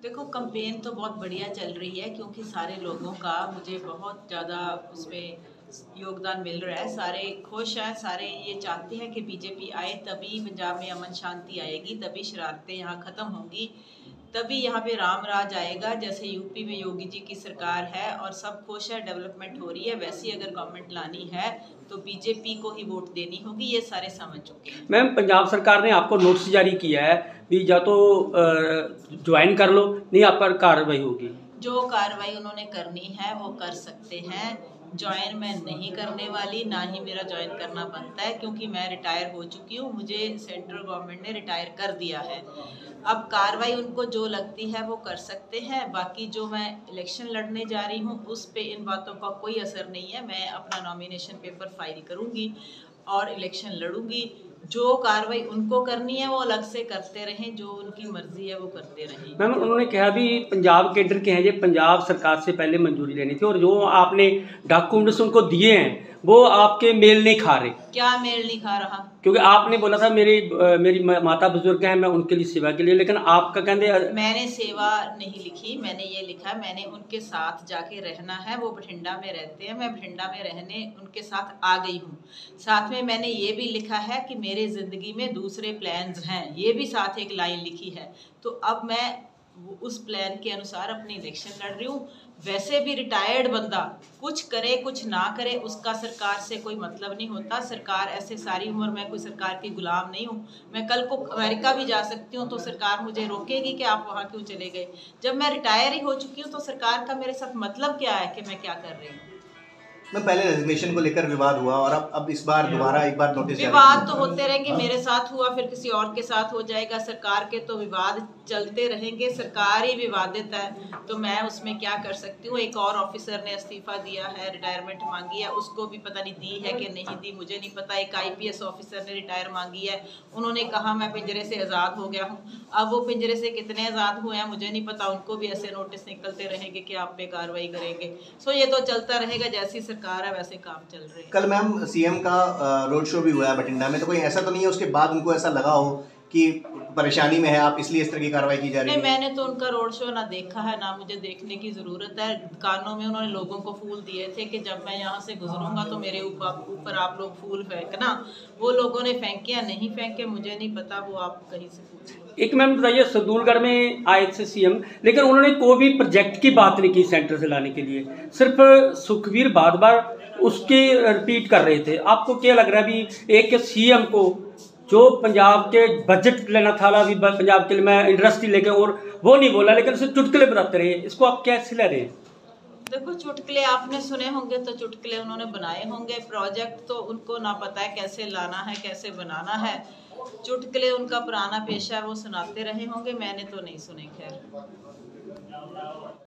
देखो, कैंपेन तो बहुत बढ़िया चल रही है क्योंकि सारे लोगों का मुझे बहुत ज़्यादा उसमें योगदान मिल रहा है। सारे खुश हैं, सारे ये चाहते हैं कि बीजेपी आए, तभी पंजाब में अमन शांति आएगी, तभी शरारतें यहाँ ख़त्म होंगी, तभी यहाँ पे राम राज आएगा। जैसे यूपी में योगी जी की सरकार है और सब खुश है, डेवलपमेंट हो रही है, वैसी अगर गवर्नमेंट लानी है तो बीजेपी को ही वोट देनी होगी, ये सारे समझ चुके हैं। मैम, पंजाब सरकार ने आपको नोटिस जारी किया है भी या तो ज्वाइन कर लो, नहीं आप पर कार्रवाई होगी। जो कार्रवाई उन्होंने करनी है वो कर सकते हैं। ज्वाइन मैं नहीं करने वाली, ना ही मेरा ज्वाइन करना बनता है क्योंकि मैं रिटायर हो चुकी हूँ, मुझे सेंट्रल गवर्नमेंट ने रिटायर कर दिया है। अब कार्रवाई उनको जो लगती है वो कर सकते हैं। बाकी जो मैं इलेक्शन लड़ने जा रही हूँ उस पे इन बातों का कोई असर नहीं है। मैं अपना नॉमिनेशन पेपर फाइल करूँगी और इलेक्शन लड़ूंगी। जो कार्रवाई उनको करनी है वो अलग से करते रहें, जो उनकी मर्जी है वो करते रहें। मैम, उन्होंने कहा भी पंजाब केडर के हैं, ये पंजाब सरकार से पहले मंजूरी लेनी थी और जो आपने डॉक्यूमेंट्स उनको दिए हैं वो आपके मेल नहीं खा रहे। क्या मेल नहीं खा रहा? क्योंकि आपने बोला था मेरी माता बुजुर्ग हैं, मैं उनके लिए सेवा के लिए, लेकिन आपका कहते मैंने सेवा नहीं लिखी, मैंने ये लिखा मैंने उनके साथ जाके रहना है। वो बठिंडा में रहते हैं, मैं बठिंडा में रहने उनके साथ आ गई हूँ। साथ में मैंने ये भी लिखा है कि मेरे ज़िंदगी में दूसरे प्लान्स हैं, ये भी साथ एक लाइन लिखी है। तो अब मैं उस प्लान के अनुसार अपनी इलेक्शन लड़ रही हूँ। वैसे भी रिटायर्ड बंदा कुछ करे कुछ ना करे उसका सरकार से कोई मतलब नहीं होता। सरकार ऐसे सारी उम्र मैं कोई सरकार की गुलाम नहीं हूँ। मैं कल को अमेरिका भी जा सकती हूँ तो सरकार मुझे रोकेगी कि आप वहाँ क्यों चले गए। जब मैं रिटायर ही हो चुकी हूँ तो सरकार का मेरे साथ मतलब क्या है कि मैं क्या कर रही हूँ। मैं पहले रेजिग्नेशन को लेकर विवाद हुआ और अब इस बार दोबारा एक बार नोटिस विवाद तो होते रहेंगे, मेरे साथ हुआ फिर किसी और के साथ हो जाएगा। सरकार के तो विवाद चलते रहेंगे, सरकार ही विवादित है तो मैं उसमें क्या कर सकती हूँ। एक और ऑफिसर ने इस्तीफा दिया है, रिटायरमेंट मांगी है, उसको भी पता नहीं दी है कि नहीं दी, मुझे नहीं पता। एक IPS ऑफिसर ने रिटायर मांगी है, उन्होंने कहा मैं पिंजरे से आज़ाद हो गया हूँ। अब वो पिंजरे से कितने आज़ाद हुए हैं मुझे नहीं पता, उनको भी ऐसे नोटिस निकलते रहेंगे कि आप पे कार्रवाई करेंगे। सो ये तो चलता रहेगा, जैसी सरकार है वैसे काम चल रहे हैं। कल मैम CM का रोड शो भी हुआ है बठिंडा में, तो कोई ऐसा तो नहीं है उसके बाद उनको ऐसा लगा हो कि परेशानी में है आप, इसलिए इस तरह की कार्रवाई की जा रही है? नहीं, मैंने तो उनका रोड शो ना देखा है ना मुझे देखने की ज़रूरत है। कानों में उन्होंने लोगों को फूल दिए थे कि जब मैं यहाँ से गुजरूंगा तो मेरे ऊपर आप लोग फूल फेंकना। वो लोगों ने फेंके या नहीं फेंके मुझे नहीं पता, वो आप कहीं से पूछिए। एक मैम बताइए, सरदूलगढ़ में आए थे CM, लेकिन उन्होंने कोई भी प्रोजेक्ट की बात नहीं की सेंटर से लाने के लिए, सिर्फ सुखबीर बार उसके रिपीट कर रहे थे। आपको क्या लग रहा है भी एक CM को जो पंजाब के बजट लेना था अभी पंजाब के लिए मैं इंडस्ट्री लेके, और वो नहीं बोला लेकिन उसे चुटकुले बताते रहे, इसको आप कैसे ले रहे हैं? देखो, चुटकुले आपने सुने होंगे तो चुटकुले उन्होंने बनाए होंगे, प्रोजेक्ट तो उनको ना पता है कैसे लाना है कैसे बनाना है। चुटकुले उनका पुराना पेशा है, वो सुनाते रहे होंगे, मैंने तो नहीं सुने। खैर।